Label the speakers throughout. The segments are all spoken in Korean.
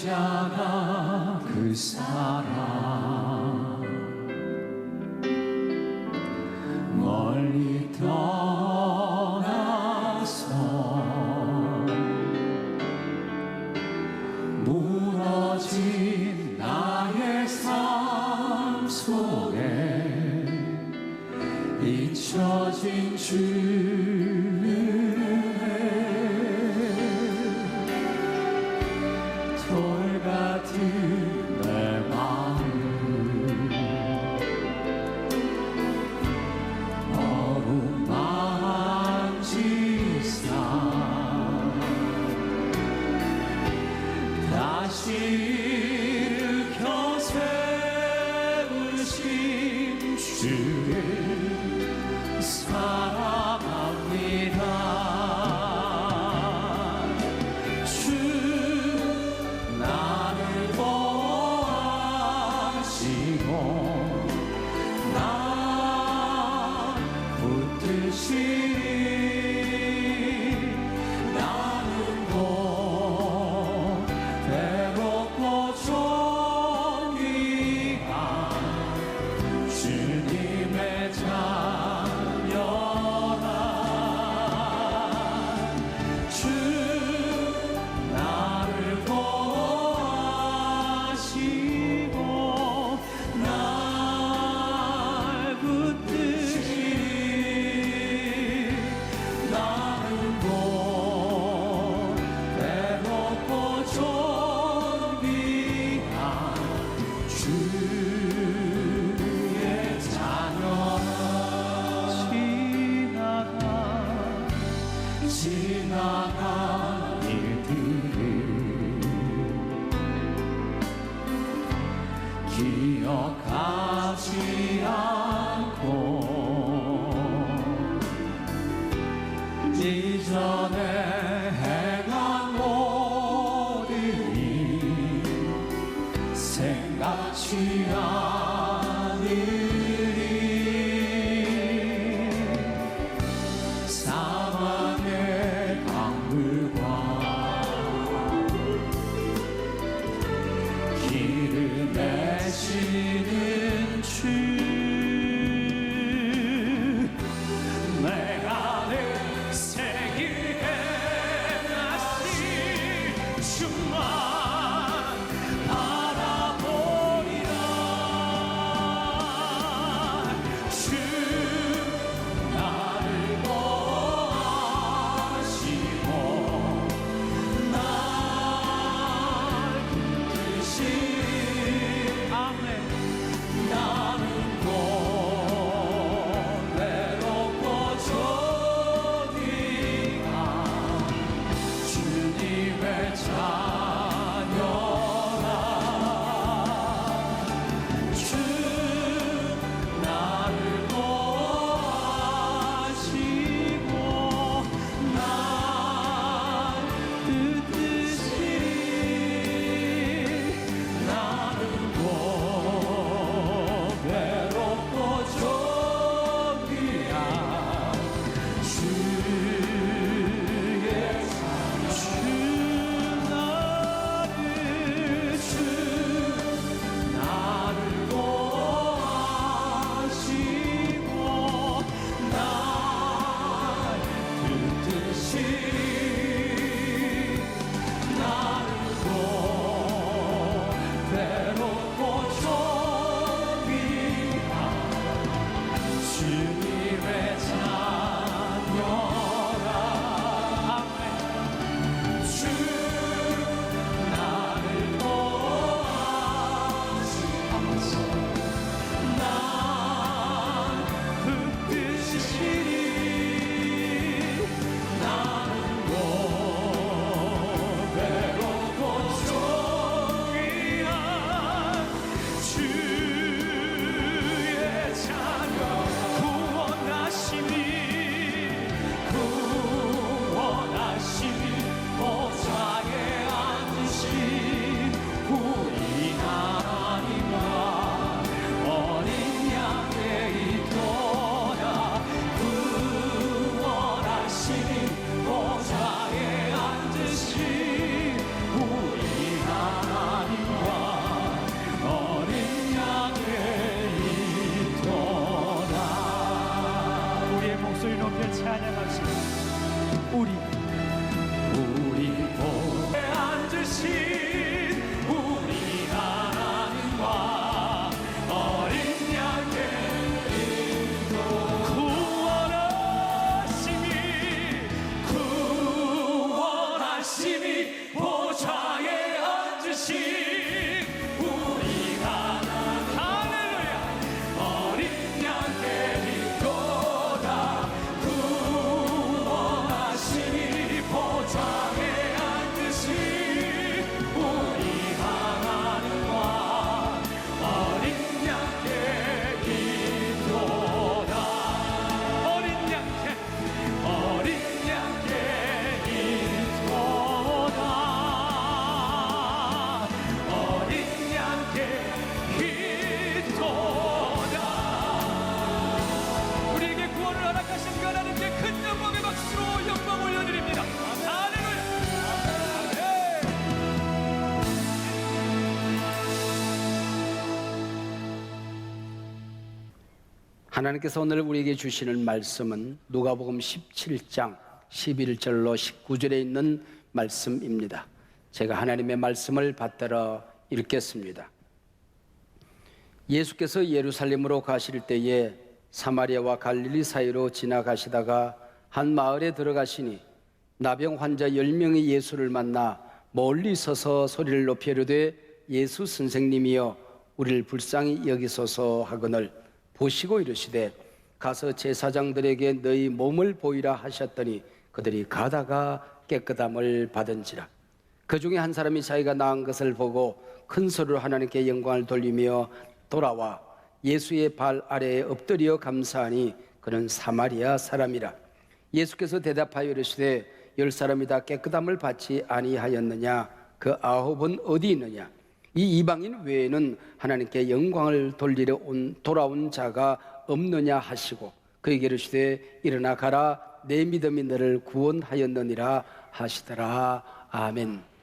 Speaker 1: 십자가 그 사랑 멀리 떠나서 무너진 나의 삶 속에 잊혀진 주의 돌 같은 내 마음 어루만지사 다시 일으켜 세우신 주를 사랑합니다. 나는 곧 배고파 존귀한 주님의
Speaker 2: 찬양합시다. 우리
Speaker 1: 보에 앉으신 우리 하나님과 어린 양의 구원하심이 보좌에 앉으신 우리 하나님 할렐루야 어린 양의 빛보다 구원하심이 보좌에 앉으신 우리 하나님과 어린 양의 빛보다 어린 양의 빛보다 어린 양의 빛보다 우리에게 구원을 허락하신 그 하나님께 큰 영광의 박수로 영광 올려드립니다. 할렐루야.
Speaker 3: 하나님께서 오늘 우리에게 주시는 말씀은 누가복음 17장 11절로 19절에 있는 말씀입니다. 제가 하나님의 말씀을 받들어 읽겠습니다. 예수께서 예루살렘으로 가실 때에 사마리아와 갈릴리 사이로 지나가시다가 한 마을에 들어가시니 나병 환자 10명이 예수를 만나 멀리 서서 소리를 높여 이르되 예수 선생님이여 우리를 불쌍히 여기소서 하거늘 보시고 이르시되 가서 제사장들에게 너희 몸을 보이라 하셨더니 그들이 가다가 깨끗함을 받은지라. 그 중에 한 사람이 자기가 나은 것을 보고 큰 소리로 하나님께 영광을 돌리며 돌아와 예수의 발 아래에 엎드려 감사하니 그는 사마리아 사람이라. 예수께서 대답하여 이르시되 10사람이 다 깨끗함을 받지 아니하였느냐? 그 9은 어디 있느냐? 이 이방인 외에는 하나님께 영광을 돌리러 돌아온 자가 없느냐 하시고 그에게 이르시되 일어나 가라 내 믿음이 너를 구원하였느니라 하시더라. 아멘.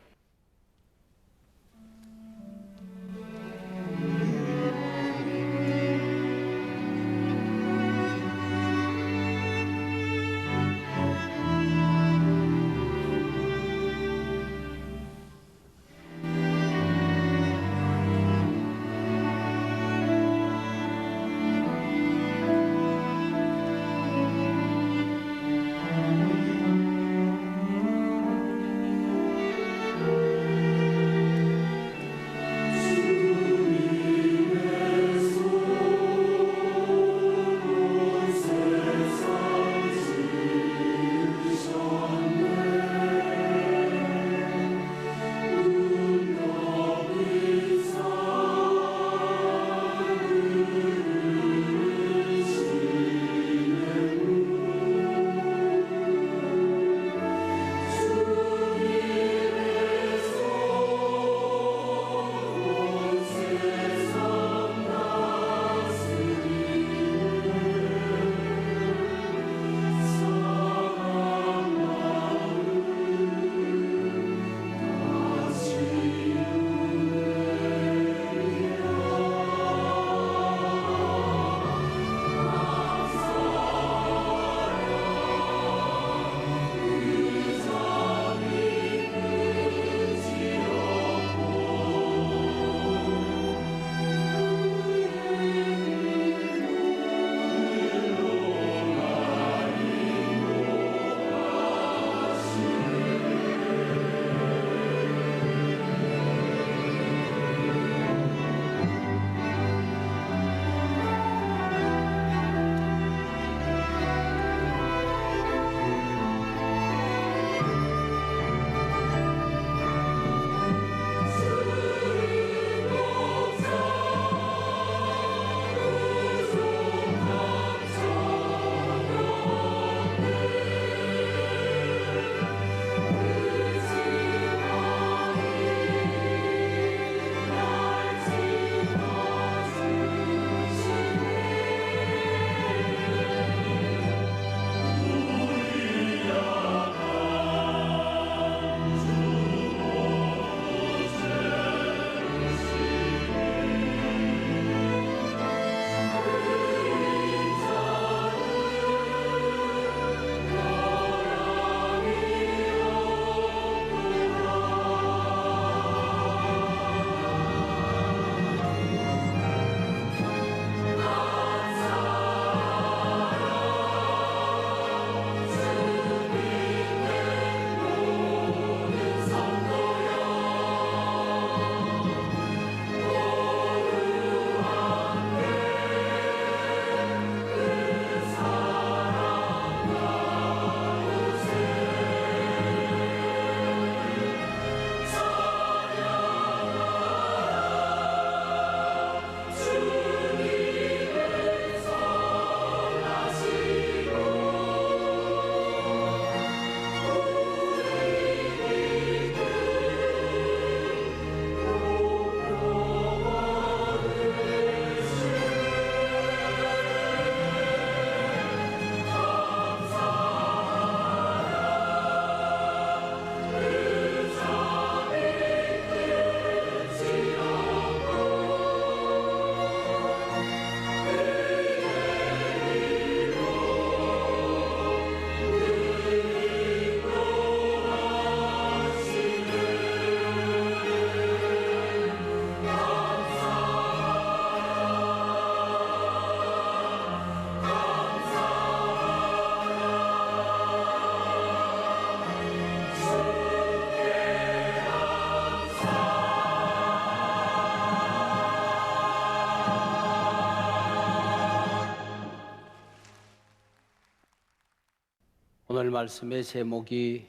Speaker 3: 오늘 말씀의 제목이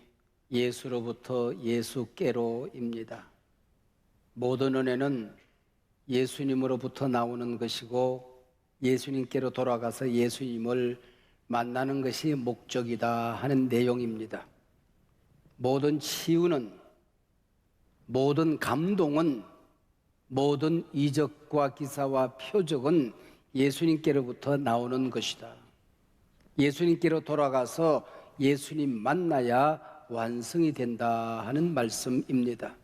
Speaker 3: 예수로부터 예수께로입니다. 모든 은혜는 예수님으로부터 나오는 것이고 예수님께로 돌아가서 예수님을 만나는 것이 목적이다 하는 내용입니다. 모든 치유는, 모든 감동은, 모든 이적과 기사와 표적은 예수님께로부터 나오는 것이다. 예수님께로 돌아가서 예수님 만나야 완성이 된다 하는 말씀입니다.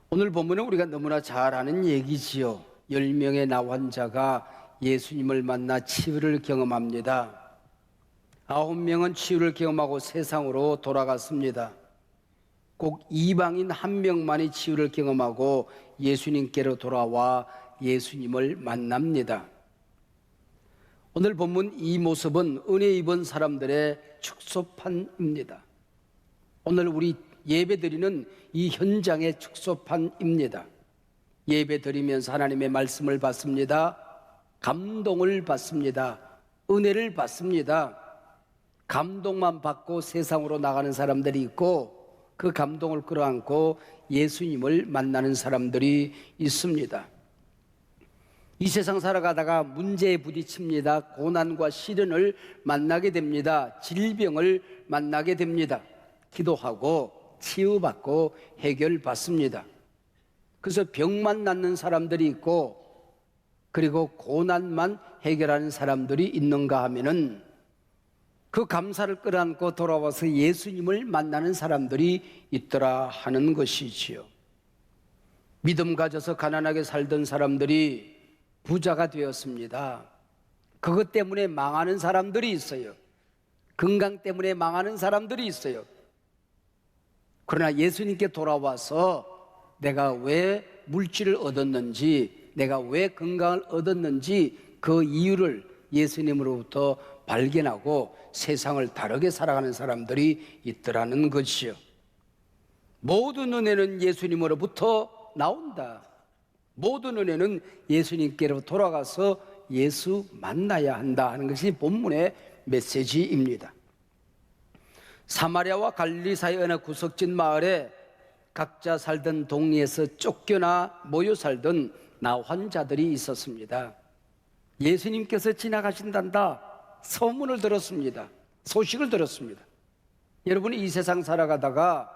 Speaker 3: 오늘 본문은 우리가 너무나 잘 아는 얘기지요. 10명의 나 환자가 예수님을 만나 치유를 경험합니다. 9명은 치유를 경험하고 세상으로 돌아갔습니다. 꼭 이방인 1명만이 치유를 경험하고 예수님께로 돌아와 예수님을 만납니다. 오늘 본문 이 모습은 은혜 입은 사람들의 축소판입니다. 오늘 우리 예배드리는 이 현장의 축소판입니다. 예배드리면서 하나님의 말씀을 받습니다. 감동을 받습니다. 은혜를 받습니다. 감동만 받고 세상으로 나가는 사람들이 있고 그 감동을 끌어안고 예수님을 만나는 사람들이 있습니다. 이 세상 살아가다가 문제에 부딪힙니다. 고난과 시련을 만나게 됩니다. 질병을 만나게 됩니다. 기도하고 치유받고 해결받습니다. 그래서 병만 낫는 사람들이 있고 그리고 고난만 해결하는 사람들이 있는가 하면은 그 감사를 끌어안고 돌아와서 예수님을 만나는 사람들이 있더라 하는 것이지요. 믿음 가져서 가난하게 살던 사람들이 부자가 되었습니다. 그것 때문에 망하는 사람들이 있어요. 건강 때문에 망하는 사람들이 있어요. 그러나 예수님께 돌아와서 내가 왜 물질을 얻었는지, 내가 왜 건강을 얻었는지 그 이유를 예수님으로부터 발견하고 세상을 다르게 살아가는 사람들이 있더라는 것이요. 모든 은혜는 예수님으로부터 나온다. 모든 은혜는 예수님께로 돌아가서 예수 만나야 한다 하는 것이 본문의 메시지입니다. 사마리아와 갈릴리 사이 어느 구석진 마을에 각자 살던 동리에서 쫓겨나 모여 살던 나 환자들이 있었습니다. 예수님께서 지나가신단다 소문을 들었습니다. 소식을 들었습니다. 여러분이 이 세상 살아가다가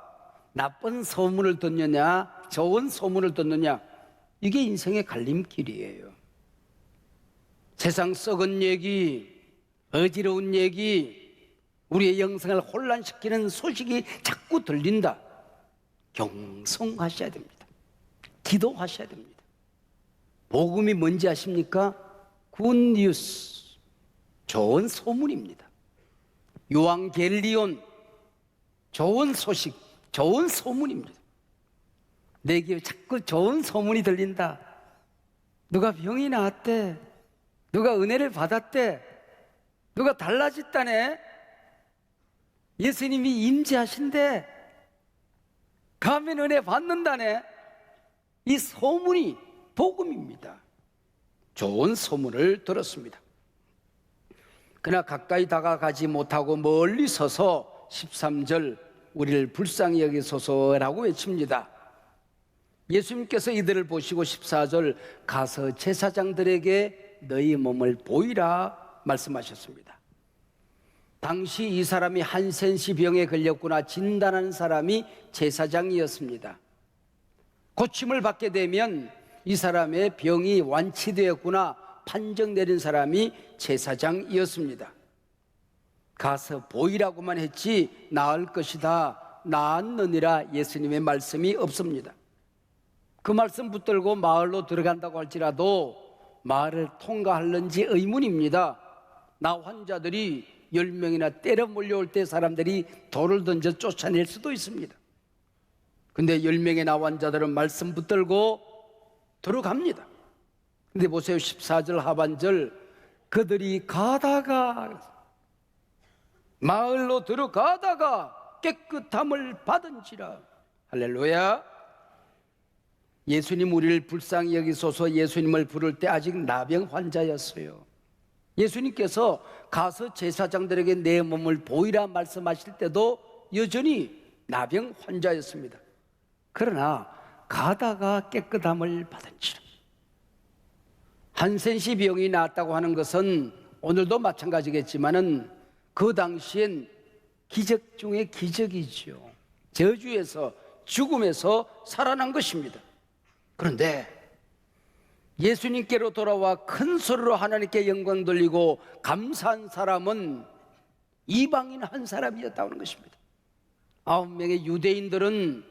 Speaker 3: 나쁜 소문을 듣느냐 좋은 소문을 듣느냐, 이게 인생의 갈림길이에요. 세상 썩은 얘기, 어지러운 얘기, 우리의 영성을 혼란시키는 소식이 자꾸 들린다. 경성하셔야 됩니다. 기도하셔야 됩니다. 복음이 뭔지 아십니까? 굿뉴스, 좋은 소문입니다. 요한겔리온, 좋은 소식, 좋은 소문입니다. 내게 자꾸 좋은 소문이 들린다. 누가 병이 나았대, 누가 은혜를 받았대, 누가 달라졌다네, 예수님이 임재하신대, 가면 은혜 받는다네. 이 소문이 복음입니다. 좋은 소문을 들었습니다. 그러나 가까이 다가가지 못하고 멀리 서서 13절 우리를 불쌍히 여기소서라고 외칩니다. 예수님께서 이들을 보시고 14절 가서 제사장들에게 너희 몸을 보이라 말씀하셨습니다. 당시 이 사람이 한센시 병에 걸렸구나 진단하는 사람이 제사장이었습니다. 고침을 받게 되면 이 사람의 병이 완치되었구나 판정 내린 사람이 제사장이었습니다. 가서 보이라고만 했지 나을 것이다, 나았느니라 예수님의 말씀이 없습니다. 그 말씀 붙들고 마을로 들어간다고 할지라도 마을을 통과하는지 의문입니다. 나 환자들이 10명이나 때려 몰려올 때 사람들이 돌을 던져 쫓아낼 수도 있습니다. 근데 10명의 나 환자들은 말씀 붙들고 들어갑니다. 근데 보세요, 14절 하반절, 그들이 가다가 마을로 들어가다가 깨끗함을 받은지라. 할렐루야. 예수님 우리를 불쌍히 여기소서 예수님을 부를 때 아직 나병 환자였어요. 예수님께서 가서 제사장들에게 내 몸을 보이라 말씀하실 때도 여전히 나병 환자였습니다. 그러나 가다가 깨끗함을 받은지라. 한센시 병이 나았다고 하는 것은 오늘도 마찬가지겠지만은 그 당시엔 기적 중에 기적이죠. 저주에서, 죽음에서 살아난 것입니다. 그런데 예수님께로 돌아와 큰 소리로 하나님께 영광 돌리고 감사한 사람은 이방인 한 사람이었다는 것입니다. 9명의 유대인들은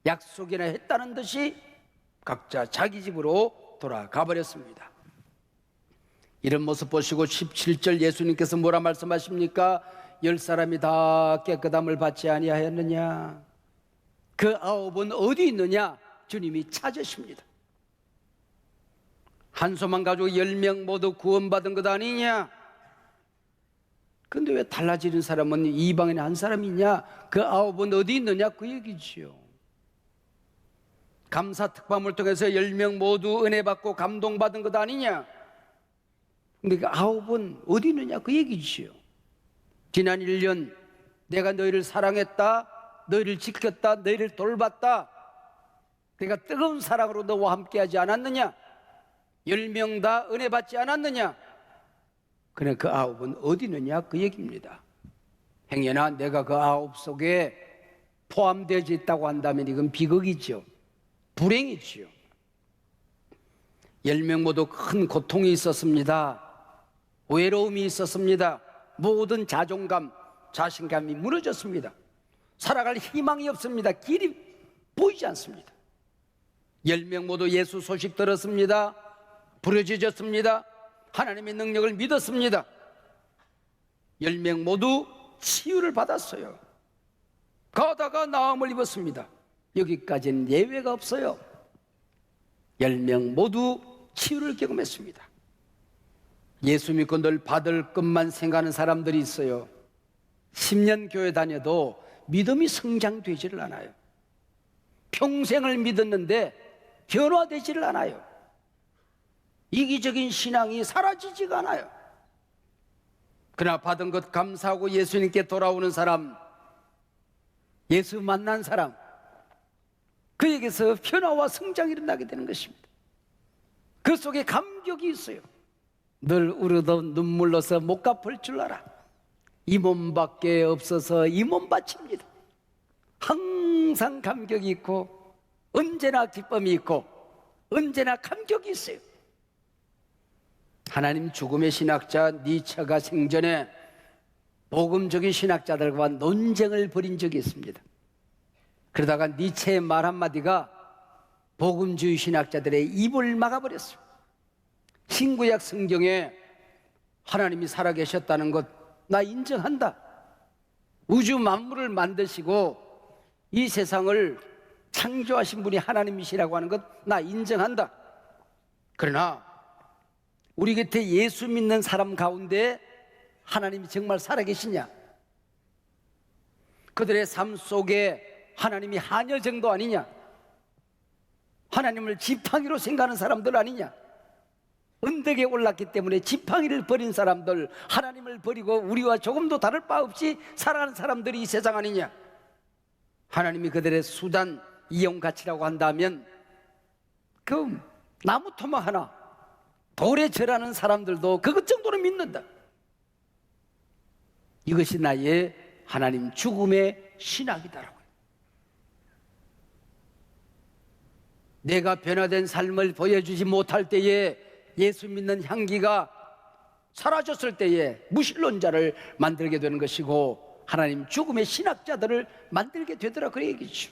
Speaker 3: 약속이나 했다는 듯이 각자 자기 집으로 돌아가 버렸습니다. 이런 모습 보시고 17절 예수님께서 뭐라 말씀하십니까? 10사람이 다 깨끗함을 받지 아니하였느냐? 그 9은 어디 있느냐? 주님이 찾으십니다. 한소만 가지고 10명 모두 구원받은 것 아니냐? 근데 왜 달라지는 사람은 이방인 한 사람이냐? 그 9은 어디 있느냐? 그 얘기지요. 감사 특파원을 통해서 10명 모두 은혜 받고 감동받은 것 아니냐? 근데 그 9은 어디 있느냐? 그 얘기지요. 지난 1년 내가 너희를 사랑했다, 너희를 지켰다, 너희를 돌봤다. 내가 뜨거운 사랑으로 너와 함께하지 않았느냐? 10명 다 은혜 받지 않았느냐? 그래 그 9은 어디 있느냐? 그 얘기입니다. 행여나 내가 그 9 속에 포함되어 있다고 한다면 이건 비극이죠. 불행이지요. 10명 모두 큰 고통이 있었습니다. 외로움이 있었습니다. 모든 자존감, 자신감이 무너졌습니다. 살아갈 희망이 없습니다. 길이 보이지 않습니다. 10명 모두 예수 소식 들었습니다. 부르짖었습니다. 하나님의 능력을 믿었습니다. 10명 모두 치유를 받았어요. 가다가 나음을 입었습니다. 여기까지는 예외가 없어요. 10명 모두 치유를 경험했습니다. 예수 믿고 늘 받을 것만 생각하는 사람들이 있어요. 10년 교회 다녀도 믿음이 성장되지를 않아요. 평생을 믿었는데 변화되지를 않아요. 이기적인 신앙이 사라지지가 않아요. 그러나 받은 것 감사하고 예수님께 돌아오는 사람, 예수 만난 사람, 그에게서 변화와 성장이 일어나게 되는 것입니다. 그 속에 감격이 있어요. 늘 울어도 눈물로서 못 갚을 줄 알아. 이 몸밖에 없어서 이 몸 바칩니다. 항상 감격이 있고 언제나 기쁨이 있고 언제나 감격이 있어요. 하나님 죽음의 신학자 니체가 생전에 복음적인 신학자들과 논쟁을 벌인 적이 있습니다. 그러다가 니체의 말 한마디가 복음주의 신학자들의 입을 막아버렸어요. 신구약 성경에 하나님이 살아계셨다는 것 나 인정한다. 우주 만물을 만드시고 이 세상을 창조하신 분이 하나님이시라고 하는 것 나 인정한다. 그러나 우리 곁에 예수 믿는 사람 가운데 하나님이 정말 살아계시냐? 그들의 삶 속에 하나님이 한여 정도 아니냐? 하나님을 지팡이로 생각하는 사람들 아니냐? 언덕에 올랐기 때문에 지팡이를 버린 사람들, 하나님을 버리고 우리와 조금도 다를 바 없이 살아가는 사람들이 이 세상 아니냐? 하나님이 그들의 수단, 이용 가치라고 한다면 그 나무 토막 하나 돌에 절하는 사람들도 그것 정도는 믿는다. 이것이 나의 하나님 죽음의 신학이다라고요. 내가 변화된 삶을 보여주지 못할 때에 예수 믿는 향기가 사라졌을 때에 무신론자를 만들게 되는 것이고 하나님 죽음의 신학자들을 만들게 되더라 그 얘기죠.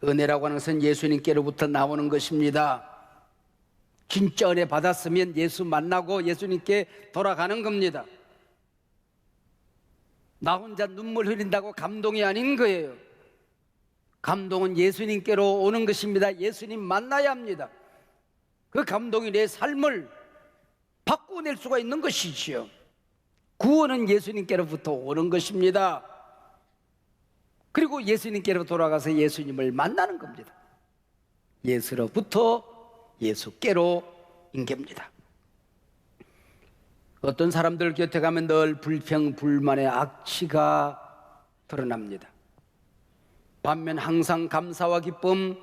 Speaker 3: 은혜라고 하는 것은 예수님께로부터 나오는 것입니다. 진짜 은혜 받았으면 예수 만나고 예수님께 돌아가는 겁니다. 나 혼자 눈물 흘린다고 감동이 아닌 거예요. 감동은 예수님께로 오는 것입니다. 예수님 만나야 합니다. 그 감동이 내 삶을 바꾸어낼 수가 있는 것이지요. 구원은 예수님께로부터 오는 것입니다. 그리고 예수님께로 돌아가서 예수님을 만나는 겁니다. 예수로부터 예수께로 인계입니다. 어떤 사람들 곁에 가면 늘 불평, 불만의 악취가 드러납니다. 반면 항상 감사와 기쁨,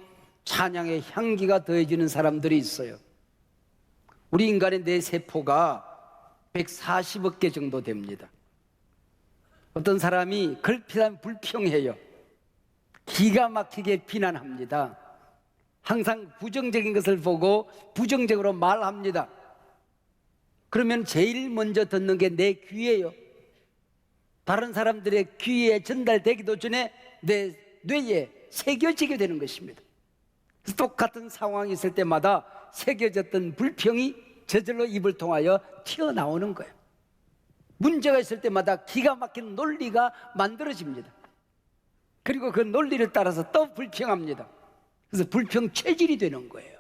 Speaker 3: 찬양의 향기가 더해지는 사람들이 있어요. 우리 인간의 뇌세포가 140억 개 정도 됩니다. 어떤 사람이 걸핏하면 불평해요. 기가 막히게 비난합니다. 항상 부정적인 것을 보고 부정적으로 말합니다. 그러면 제일 먼저 듣는 게 내 귀예요. 다른 사람들의 귀에 전달되기도 전에 내 뇌에 새겨지게 되는 것입니다. 똑같은 상황이 있을 때마다 새겨졌던 불평이 저절로 입을 통하여 튀어나오는 거예요. 문제가 있을 때마다 기가 막힌 논리가 만들어집니다. 그리고 그 논리를 따라서 또 불평합니다. 그래서 불평 체질이 되는 거예요.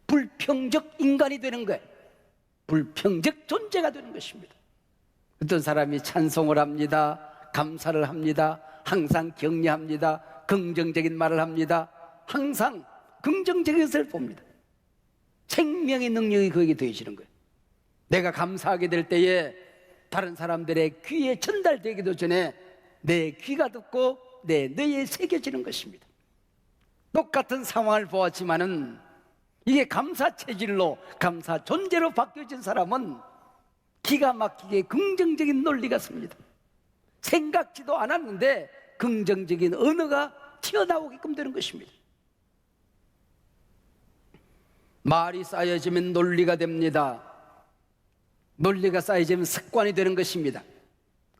Speaker 3: 불평적 인간이 되는 거예요. 불평적 존재가 되는 것입니다. 어떤 사람이 찬송을 합니다. 감사를 합니다. 항상 격려합니다. 긍정적인 말을 합니다. 항상 긍정적인 것을 봅니다. 생명의 능력이 거기에 더해지는 거예요. 내가 감사하게 될 때에 다른 사람들의 귀에 전달되기도 전에 내 귀가 듣고 내 뇌에 새겨지는 것입니다. 똑같은 상황을 보았지만은 이게 감사 체질로, 감사 존재로 바뀌어진 사람은 기가 막히게 긍정적인 논리가 씁니다. 생각지도 않았는데 긍정적인 언어가 튀어나오게끔 되는 것입니다. 말이 쌓여지면 논리가 됩니다. 논리가 쌓여지면 습관이 되는 것입니다.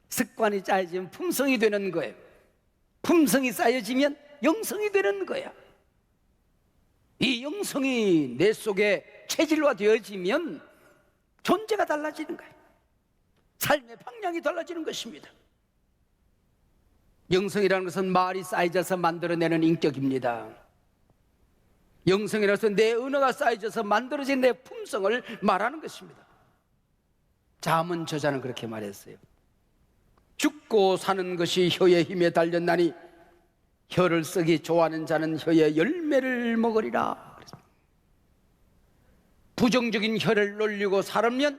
Speaker 3: 습관이 쌓여지면 품성이 되는 거예요. 품성이 쌓여지면 영성이 되는 거야. 이 영성이 내 속에 체질화되어지면 존재가 달라지는 거예요. 삶의 방향이 달라지는 것입니다. 영성이라는 것은 말이 쌓여져서 만들어내는 인격입니다. 영성이라는 것은 내 언어가 쌓여져서 만들어진 내 품성을 말하는 것입니다. 잠언 저자는 그렇게 말했어요. 죽고 사는 것이 혀의 힘에 달렸나니 혀를 쓰기 좋아하는 자는 혀의 열매를 먹으리라. 부정적인 혀를 놀리고 살면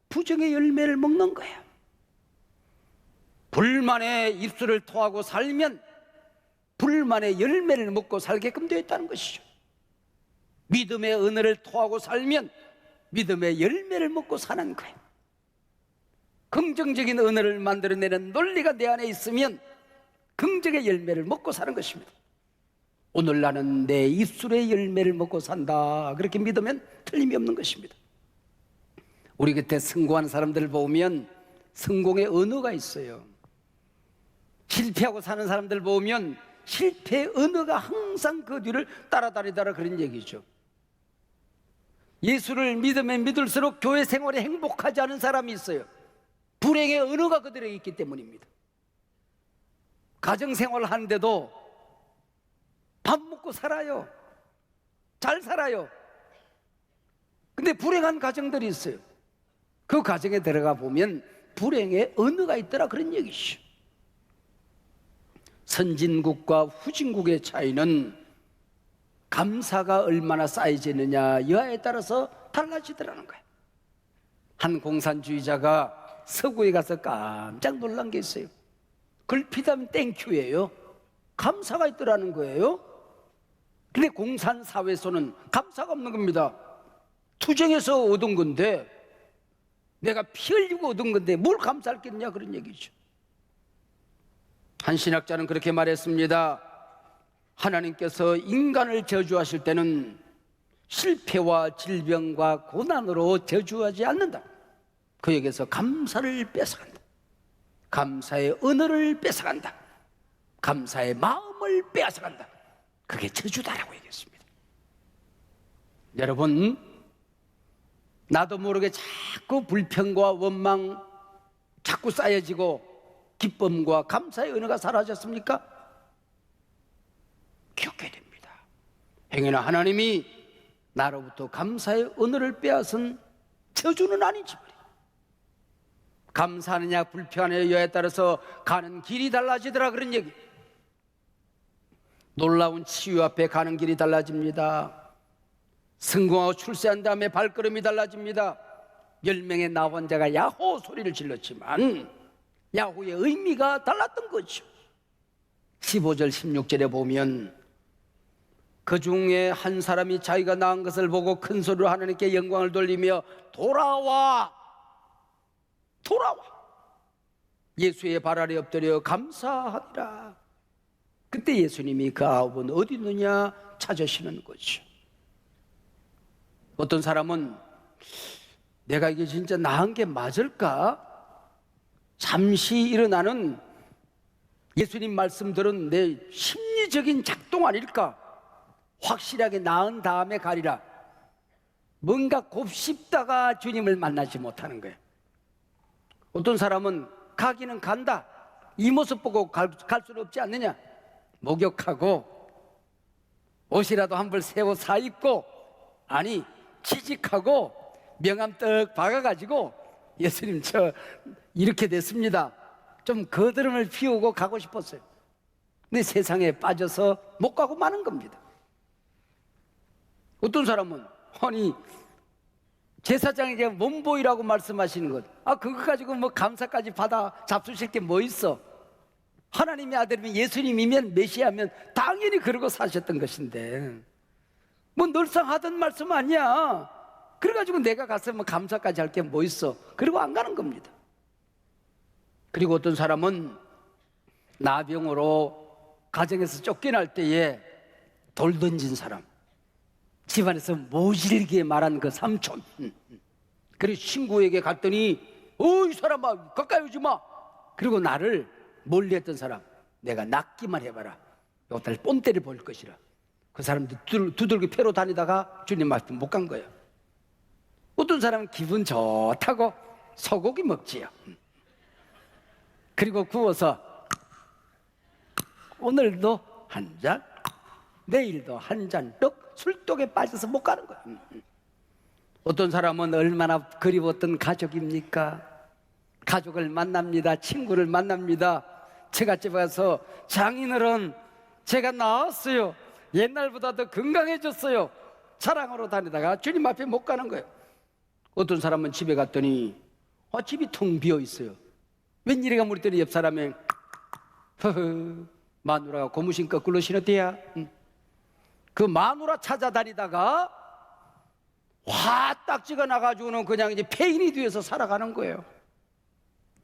Speaker 3: 부정의 열매를 먹는 거야. 불만의 입술을 토하고 살면 불만의 열매를 먹고 살게끔 되어 있다는 것이죠. 믿음의 언어를 토하고 살면 믿음의 열매를 먹고 사는 거예요. 긍정적인 언어를 만들어내는 논리가 내 안에 있으면 긍정의 열매를 먹고 사는 것입니다. 오늘 나는 내 입술의 열매를 먹고 산다, 그렇게 믿으면 틀림이 없는 것입니다. 우리 곁에 성공하는 사람들을 보면 성공의 언어가 있어요. 실패하고 사는 사람들 보면 실패의 언어가 항상 그 뒤를 따라다니더라, 그런 얘기죠. 예수를 믿으면 믿을수록 교회 생활에 행복하지 않은 사람이 있어요. 불행의 언어가 그들에게 있기 때문입니다. 가정생활을 하는데도 밥 먹고 살아요. 잘 살아요. 근데 불행한 가정들이 있어요. 그 가정에 들어가 보면 불행의 언어가 있더라, 그런 얘기죠. 선진국과 후진국의 차이는 감사가 얼마나 쌓여지느냐 여하에 따라서 달라지더라는 거예요. 한 공산주의자가 서구에 가서 깜짝 놀란 게 있어요. 걸핏하면 땡큐예요. 감사가 있더라는 거예요. 근데 공산사회에서는 감사가 없는 겁니다. 투쟁해서 얻은 건데, 내가 피 흘리고 얻은 건데 뭘 감사할겠냐, 그런 얘기죠. 한 신학자는 그렇게 말했습니다. 하나님께서 인간을 저주하실 때는 실패와 질병과 고난으로 저주하지 않는다. 그에게서 감사를 뺏어간다. 감사의 언어를 뺏어간다. 감사의 마음을 빼앗아간다. 그게 저주다라고 얘기했습니다. 여러분, 나도 모르게 자꾸 불평과 원망 자꾸 쌓여지고 기쁨과 감사의 언어가 사라졌습니까? 기억해야 됩니다. 행여나 하나님이 나로부터 감사의 언어를 빼앗은 저주는 아닌지 말이에요. 감사하느냐 불평하느냐에 따라서 가는 길이 달라지더라, 그런 얘기. 놀라운 치유 앞에 가는 길이 달라집니다. 성공하고 출세한 다음에 발걸음이 달라집니다. 10명의 나 환자가 야호 소리를 질렀지만 야호의 의미가 달랐던 거죠. 15절 16절에 보면 그 중에 한 사람이 자기가 낳은 것을 보고 큰 소리로 하나님께 영광을 돌리며 돌아와 예수의 발 아래 엎드려 감사하리라. 그때 예수님이 그 아홉은 어디 있느냐 찾으시는 거죠. 어떤 사람은 내가 이게 진짜 나은 게 맞을까? 잠시 일어나는 예수님 말씀들은 내 심리적인 작동 아닐까? 확실하게 나은 다음에 가리라. 뭔가 곱씹다가 주님을 만나지 못하는 거예요. 어떤 사람은 가기는 간다. 이 모습 보고 갈 수는 없지 않느냐? 목욕하고 옷이라도 한 벌 새 옷 사 입고, 아니 취직하고 명함 떡 박아가지고 예수님 저 이렇게 됐습니다. 좀 거드름을 피우고 가고 싶었어요. 근데 세상에 빠져서 못 가고 마는 겁니다. 어떤 사람은 아니 제사장에게 몸보이라고 말씀하시는 것, 그거 가지고 뭐 감사까지 받아 잡수실 게 뭐 있어? 하나님의 아들이면 예수님이면 메시아면 당연히 그러고 사셨던 것인데 뭐 늘상 하던 말씀 아니야. 그래가지고 내가 가서 뭐 감사까지 할 게 뭐 있어? 그리고 안 가는 겁니다. 그리고 어떤 사람은 나병으로 가정에서 쫓겨날 때에 돌 던진 사람, 집안에서 모질게 말한 그 삼촌, 그리고 친구에게 갔더니 이 사람아 가까이 오지 마. 그리고 나를 멀리했던 사람, 내가 낫기만 해봐라, 요달 뽐때를 보일 것이라. 그 사람도 두들겨 패로 다니다가 주님 앞에 못 간 거예요. 어떤 사람은 기분 좋다고 소고기 먹지요. 그리고 구워서 오늘도 한 잔, 내일도 한 잔, 술독에 빠져서 못 가는 거예요. 어떤 사람은 얼마나 그리웠던 가족입니까? 가족을 만납니다. 친구를 만납니다. 제갓집에 가서 장인어른 제가 나았어요. 옛날보다 더 건강해졌어요. 자랑으로 다니다가 주님 앞에 못 가는 거예요. 어떤 사람은 집에 갔더니 집이 텅 비어 있어요. 웬일이가 물더니 옆 사람이 마누라가 고무신 거꾸로 신었대야. 그 마누라 찾아다니다가 화딱지가 나가지고는 그냥 이제 폐인이 되어서 살아가는 거예요.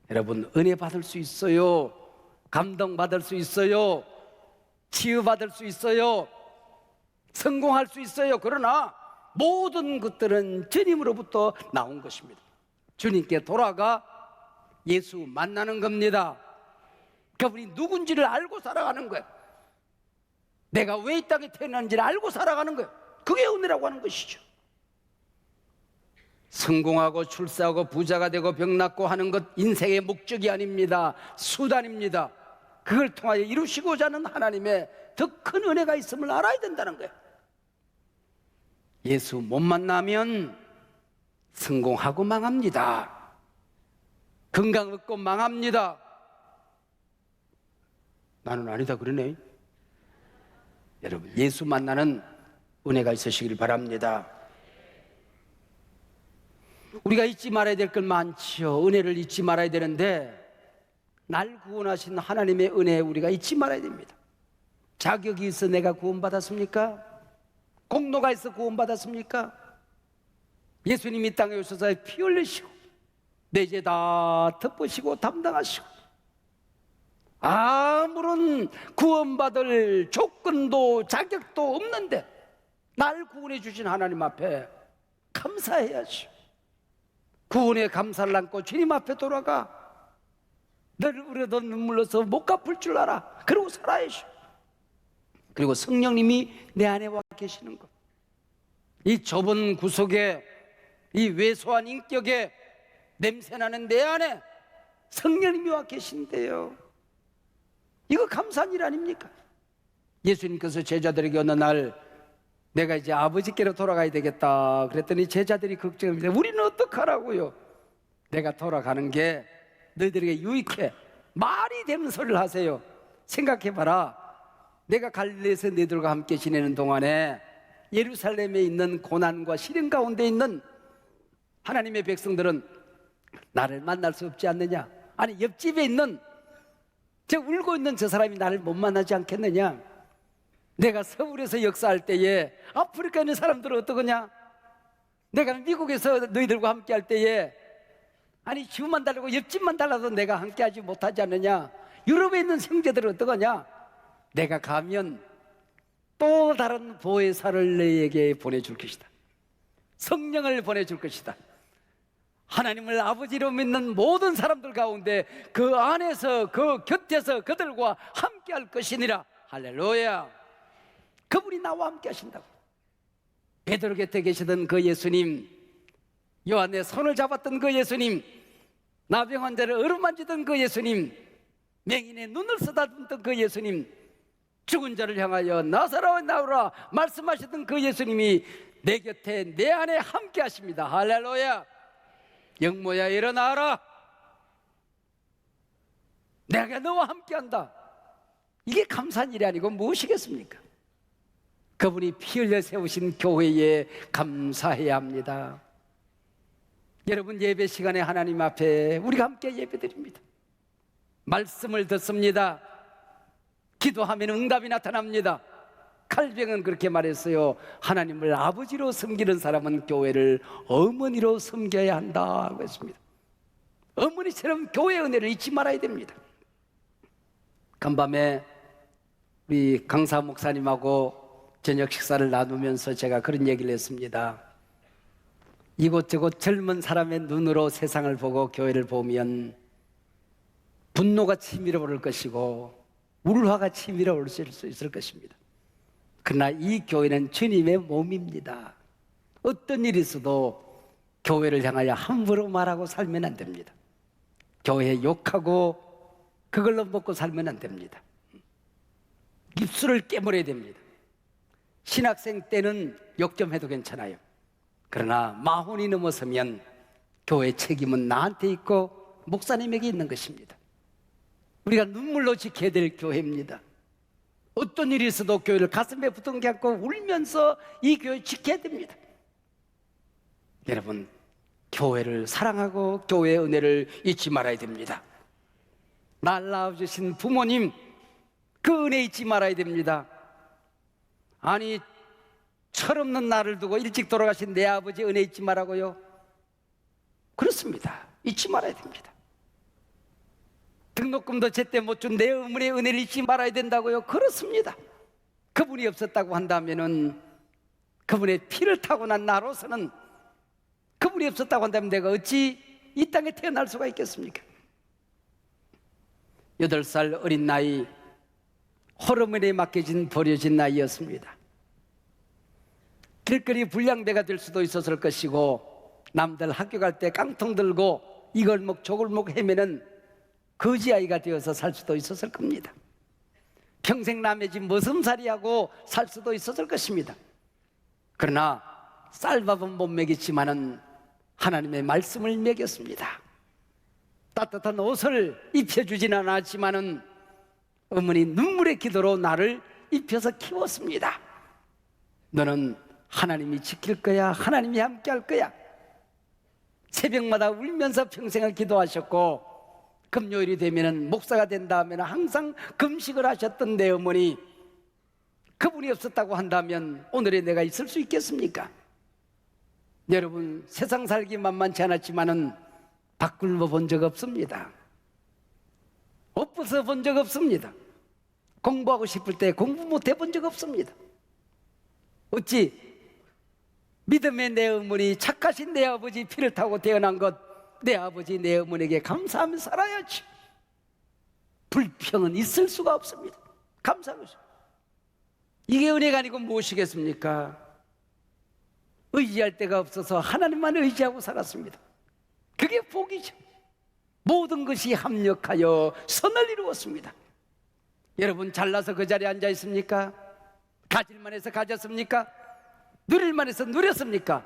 Speaker 3: 여러분, 은혜 받을 수 있어요. 감동 받을 수 있어요. 치유받을 수 있어요. 성공할 수 있어요. 그러나 모든 것들은 주님으로부터 나온 것입니다. 주님께 돌아가 예수 만나는 겁니다. 그분이 누군지를 알고 살아가는 거예요. 내가 왜 이 땅에 태어났는지를 알고 살아가는 거예요. 그게 은혜라고 하는 것이죠. 성공하고 출세하고 부자가 되고 병 낫고 하는 것 인생의 목적이 아닙니다. 수단입니다. 그걸 통하여 이루시고자 하는 하나님의 더 큰 은혜가 있음을 알아야 된다는 거예요. 예수 못 만나면 성공하고 망합니다. 건강 얻고 망합니다. 나는 아니다 그러네. 여러분, 예수 만나는 은혜가 있으시길 바랍니다. 우리가 잊지 말아야 될 걸 많지요. 은혜를 잊지 말아야 되는데 날 구원하신 하나님의 은혜 우리가 잊지 말아야 됩니다. 자격이 있어 내가 구원받았습니까? 공로가 있어 구원받았습니까? 예수님이 땅에 오셔서 피 흘리시고 내 죄 다 덮으시고 담당하시고 아무런 구원받을 조건도 자격도 없는데 날 구원해 주신 하나님 앞에 감사해야죠. 구원에 감사를 안고 주님 앞에 돌아가 늘 우려던 눈물로서 못 갚을 줄 알아. 그러고 살아야죠. 그리고 성령님이 내 안에 와 계시는 것, 이 좁은 구석에, 이 왜소한 인격에, 냄새나는 내 안에 성령님이 와 계신데요. 이거 감사한 일 아닙니까? 예수님께서 제자들에게 어느 날 내가 이제 아버지께로 돌아가야 되겠다 그랬더니 제자들이 걱정합니다. 우리는 어떡하라고요? 내가 돌아가는 게 너희들에게 유익해. 말이 되는 소리를 하세요. 생각해봐라. 내가 갈릴리에서 너희들과 함께 지내는 동안에 예루살렘에 있는 고난과 시련 가운데 있는 하나님의 백성들은 나를 만날 수 없지 않느냐? 아니, 옆집에 있는 저 울고 있는 저 사람이 나를 못 만나지 않겠느냐? 내가 서울에서 역사할 때에 아프리카에 있는 사람들은 어떠느냐? 내가 미국에서 너희들과 함께 할 때에 아니, 주만 달라고 옆집만 달라도 내가 함께 하지 못하지 않느냐? 유럽에 있는 형제들은 어떠느냐? 내가 가면 또 다른 보혜사를 너희에게 보내줄 것이다. 성령을 보내줄 것이다. 하나님을 아버지로 믿는 모든 사람들 가운데 그 안에서 그 곁에서 그들과 함께 할 것이니라. 할렐루야. 그분이 나와 함께 하신다고. 베드로 곁에 계시던 그 예수님, 요한의 손을 잡았던 그 예수님, 나병 환자를 어루만지던 그 예수님, 맹인의 눈을 쓰다듬던 그 예수님, 죽은 자를 향하여 나사로와 나오라 말씀하시던 그 예수님이 내 곁에 내 안에 함께 하십니다. 할렐루야. 영모야 일어나라. 내가 너와 함께 한다. 이게 감사한 일이 아니고 무엇이겠습니까? 그분이 피 흘려 세우신 교회에 감사해야 합니다. 여러분, 예배 시간에 하나님 앞에 우리가 함께 예배드립니다. 말씀을 듣습니다. 기도하면 응답이 나타납니다. 칼뱅은 그렇게 말했어요. 하나님을 아버지로 섬기는 사람은 교회를 어머니로 섬겨야 한다고 했습니다. 어머니처럼 교회 은혜를 잊지 말아야 됩니다. 간밤에 우리 강사 목사님하고 저녁 식사를 나누면서 제가 그런 얘기를 했습니다. 이곳저곳 젊은 사람의 눈으로 세상을 보고 교회를 보면 분노가 치밀어 오를 것이고 울화가 치밀어 올 수 있을 것입니다. 그러나 이 교회는 주님의 몸입니다. 어떤 일이 있어도 교회를 향하여 함부로 말하고 살면 안 됩니다. 교회 욕하고 그걸로 먹고 살면 안 됩니다. 입술을 깨물어야 됩니다. 신학생 때는 욕 좀 해도 괜찮아요. 그러나 마흔이 넘어서면 교회 책임은 나한테 있고 목사님에게 있는 것입니다. 우리가 눈물로 지켜야 될 교회입니다. 어떤 일이 있어도 교회를 가슴에 부둥켜 안고 울면서 이 교회 지켜야 됩니다. 여러분, 교회를 사랑하고 교회의 은혜를 잊지 말아야 됩니다. 날 낳아주신 부모님, 그 은혜 잊지 말아야 됩니다. 아니, 철없는 나를 두고 일찍 돌아가신 내 아버지 은혜 잊지 말라고요? 그렇습니다. 잊지 말아야 됩니다. 등록금도 제때 못 준 내 어머니의 은혜를 잊지 말아야 된다고요? 그렇습니다. 그분이 없었다고 한다면은, 그분의 피를 타고 난 나로서는, 그분이 없었다고 한다면 내가 어찌 이 땅에 태어날 수가 있겠습니까? 8살 어린 나이, 호르몬에 맡겨진 버려진 나이였습니다. 길거리 불량배가 될 수도 있었을 것이고, 남들 학교 갈 때 깡통 들고 이 골목 저 골목 헤매는 거지아이가 되어서 살 수도 있었을 겁니다. 평생 남의 집 머슴살이하고 살 수도 있었을 것입니다. 그러나 쌀밥은 못 먹였지만은 하나님의 말씀을 먹였습니다. 따뜻한 옷을 입혀주지는 않았지만은 어머니 눈물의 기도로 나를 입혀서 키웠습니다. 너는 하나님이 지킬 거야. 하나님이 함께 할 거야. 새벽마다 울면서 평생을 기도하셨고, 금요일이 되면은 목사가 된다 하면 항상 금식을 하셨던 내 어머니, 그분이 없었다고 한다면 오늘의 내가 있을 수 있겠습니까? 여러분, 세상 살기 만만치 않았지만은 밥 굶어 본 적 없습니다. 옷 벗어 본 적 없습니다. 공부하고 싶을 때 공부 못 해본 적 없습니다. 어찌 믿음의 내 어머니, 착하신 내 아버지 피를 타고 태어난 것, 내 아버지 내 어머니에게 감사하며 살아야지. 불평은 있을 수가 없습니다. 감사하면서. 이게 은혜가 아니고 무엇이겠습니까? 의지할 데가 없어서 하나님만 의지하고 살았습니다. 그게 복이죠. 모든 것이 합력하여 선을 이루었습니다. 여러분, 잘나서 그 자리에 앉아 있습니까? 가질만 해서 가졌습니까? 누릴만 해서 누렸습니까?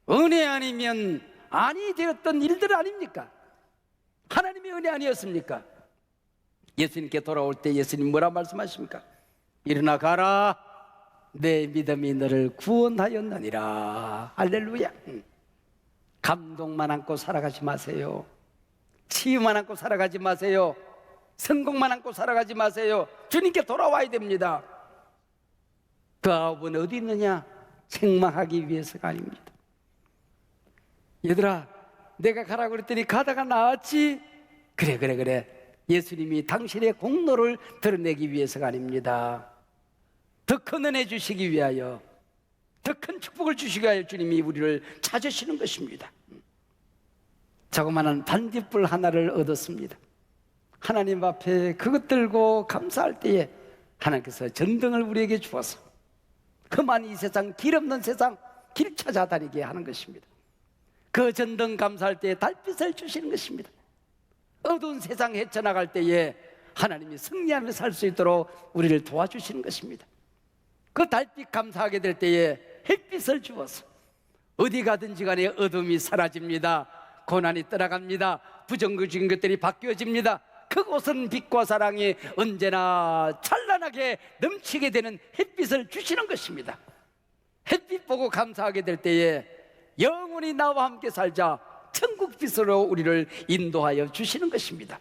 Speaker 3: 은혜 아니면 아니 되었던 일들 아닙니까? 하나님의 은혜 아니었습니까? 예수님께 돌아올 때 예수님 뭐라 말씀하십니까? 일어나 가라, 내 믿음이 너를 구원하였느니라. 할렐루야. 감동만 안고 살아가지 마세요. 치유만 안고 살아가지 마세요. 성공만 안고 살아가지 마세요. 주님께 돌아와야 됩니다. 그 아홉은 어디 있느냐? 책망하기 위해서가 아닙니다. 얘들아, 내가 가라고 그랬더니 가다가 나왔지? 그래. 예수님이 당신의 공로를 드러내기 위해서가 아닙니다. 더 큰 은혜 주시기 위하여, 더 큰 축복을 주시기 위하여 주님이 우리를 찾으시는 것입니다. 자그마한 반딧불 하나를 얻었습니다. 하나님 앞에 그것 들고 감사할 때에 하나님께서 전등을 우리에게 주어서 그만 이 세상, 길 없는 세상 길 찾아다니게 하는 것입니다. 그 전등 감사할 때에 달빛을 주시는 것입니다. 어두운 세상 헤쳐나갈 때에 하나님이 승리하며 살 수 있도록 우리를 도와주시는 것입니다. 그 달빛 감사하게 될 때에 햇빛을 주어서 어디 가든지 간에 어둠이 사라집니다. 고난이 떠나갑니다. 부정적인 것들이 바뀌어집니다. 그곳은 빛과 사랑이 언제나 찬란하게 넘치게 되는 햇빛을 주시는 것입니다. 햇빛 보고 감사하게 될 때에 영원히 나와 함께 살자 천국 빛으로 우리를 인도하여 주시는 것입니다.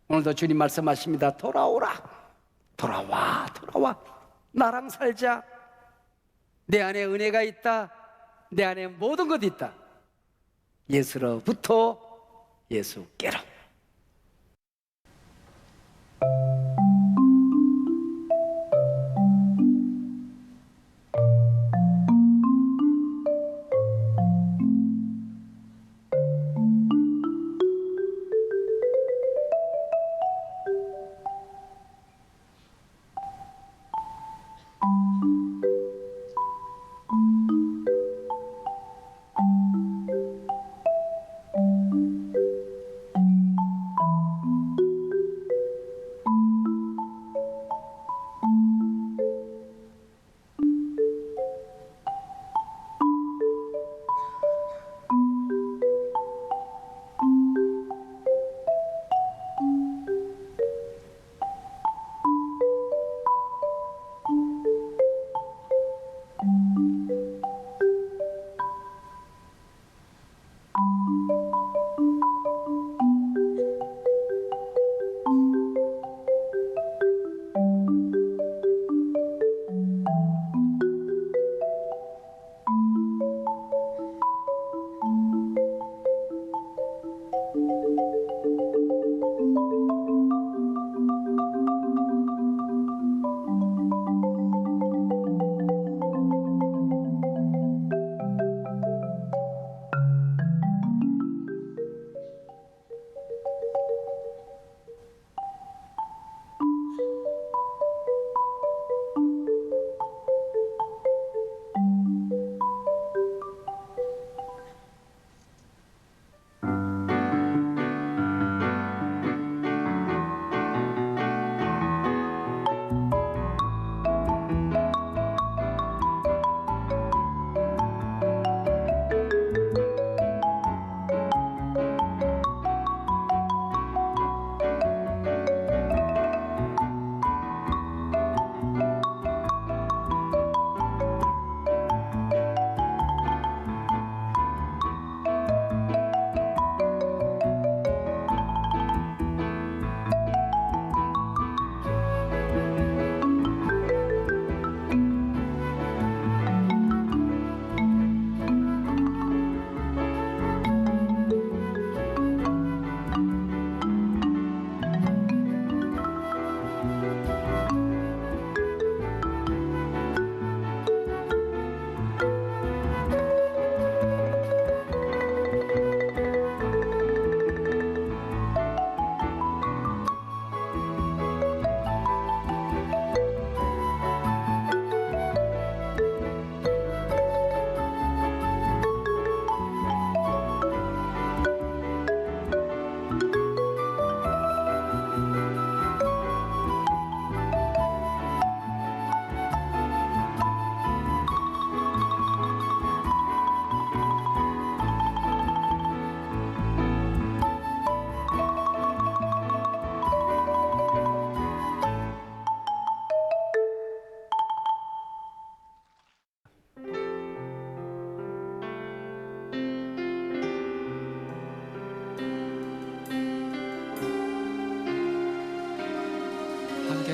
Speaker 3: 오늘도 주님 말씀하십니다. 돌아오라. 돌아와. 나랑 살자. 내 안에 은혜가 있다. 내 안에 모든 것이 있다. 예수로부터 예수께로.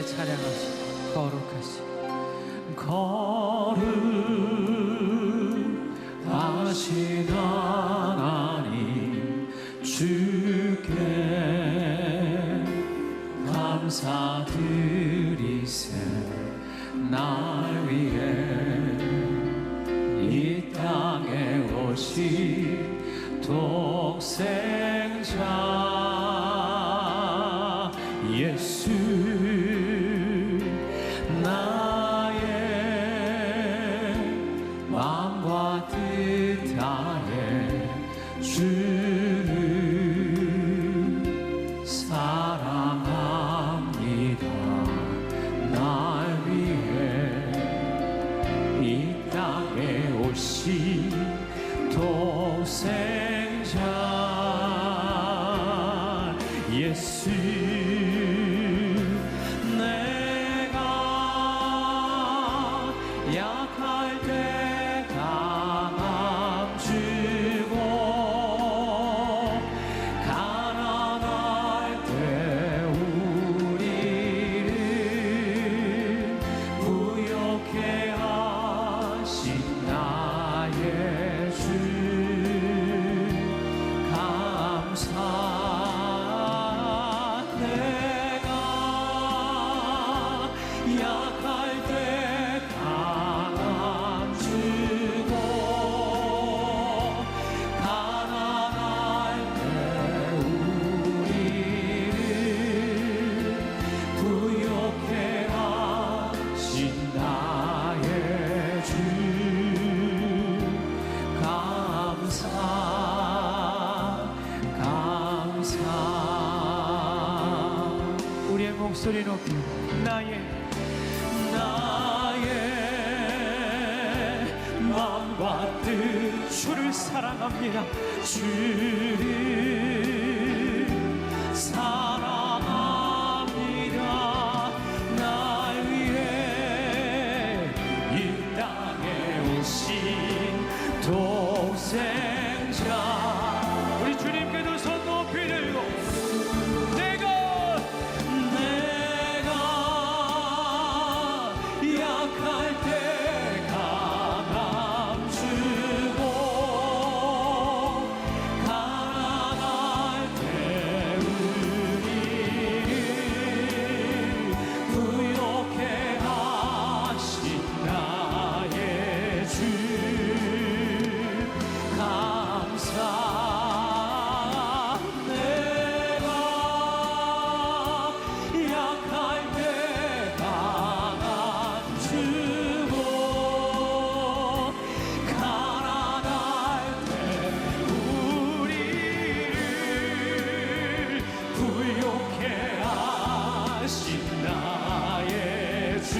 Speaker 2: 찬양하시고 거룩하시고
Speaker 1: 거룩하신 하나님 주께 감사드리세. 날 위해 이 땅에 오신 독생자 예수, 나의 마음과 뜻 다해 주를 사랑합니다. 날 위해 이 땅에 오신 독생자 예수, 내가 약할 때 강함 주고 가난할 때 우리를 부욕해 하신 나의 주 감사. 내가 약할 때 강함 주고 가난할 때 우리를 부욕해 하신 나의 주 감사 감사.
Speaker 2: 우리의 목소리 높이 나의
Speaker 1: 마음과 뜻
Speaker 2: 주를 사랑합니다.
Speaker 1: 주를 사랑합니다. 날 위해 이 땅에 오신 독생자.
Speaker 2: 우리 주님께도 손 높이 들고
Speaker 1: 내가 약할 때 강함 주고 가난할 때 우리를 부욕해 하신 나의 주 감사. 내가 약할 때 강함 주고 가난할 때 우리를 부욕해 하신 나의 주.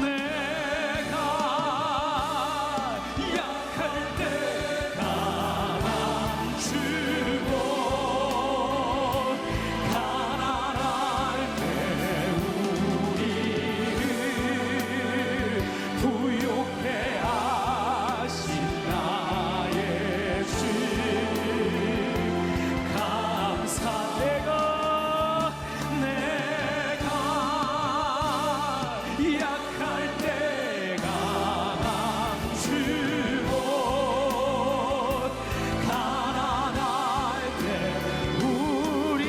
Speaker 1: 내가 약할 때 강함 주고 가난할 때 우리를 부욕해 하신 나의 주 감사. 내가 약할 때 강함 주고 가난할 때 우리를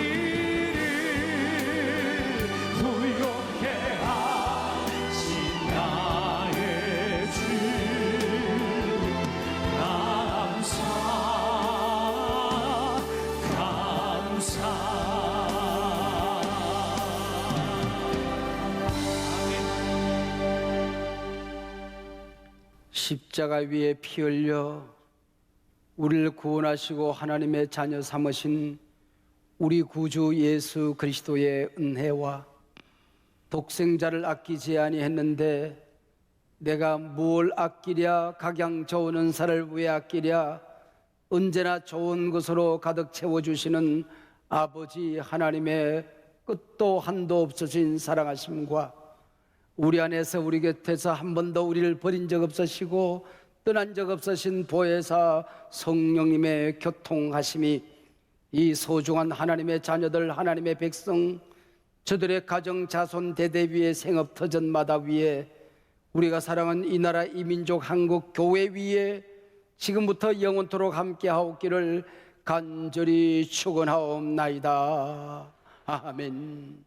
Speaker 1: 부욕해 하신 나의 주 감사 감사.
Speaker 3: 십자가 위에 피 흘려 우리를 구원하시고 하나님의 자녀 삼으신 우리 구주 예수 그리스도의 은혜와 독생자를 아끼지 아니했는데 내가 무엇을 아끼랴? 각양 좋은 은사를 왜 아끼랴? 언제나 좋은 것으로 가득 채워주시는 아버지 하나님의 끝도 한도 없으신 사랑하심과 우리 안에서 우리 곁에서 한 번도 우리를 버린 적 없으시고 떠난 적 없으신 보혜사 성령님의 교통하심이 이 소중한 하나님의 자녀들, 하나님의 백성, 저들의 가정, 자손, 대대 위에 생업 터전마다 위에 우리가 사랑하는 이 나라, 이 민족, 한국 교회 위에 지금부터 영원토록 함께하옵기를 간절히 축원하옵나이다. 아멘.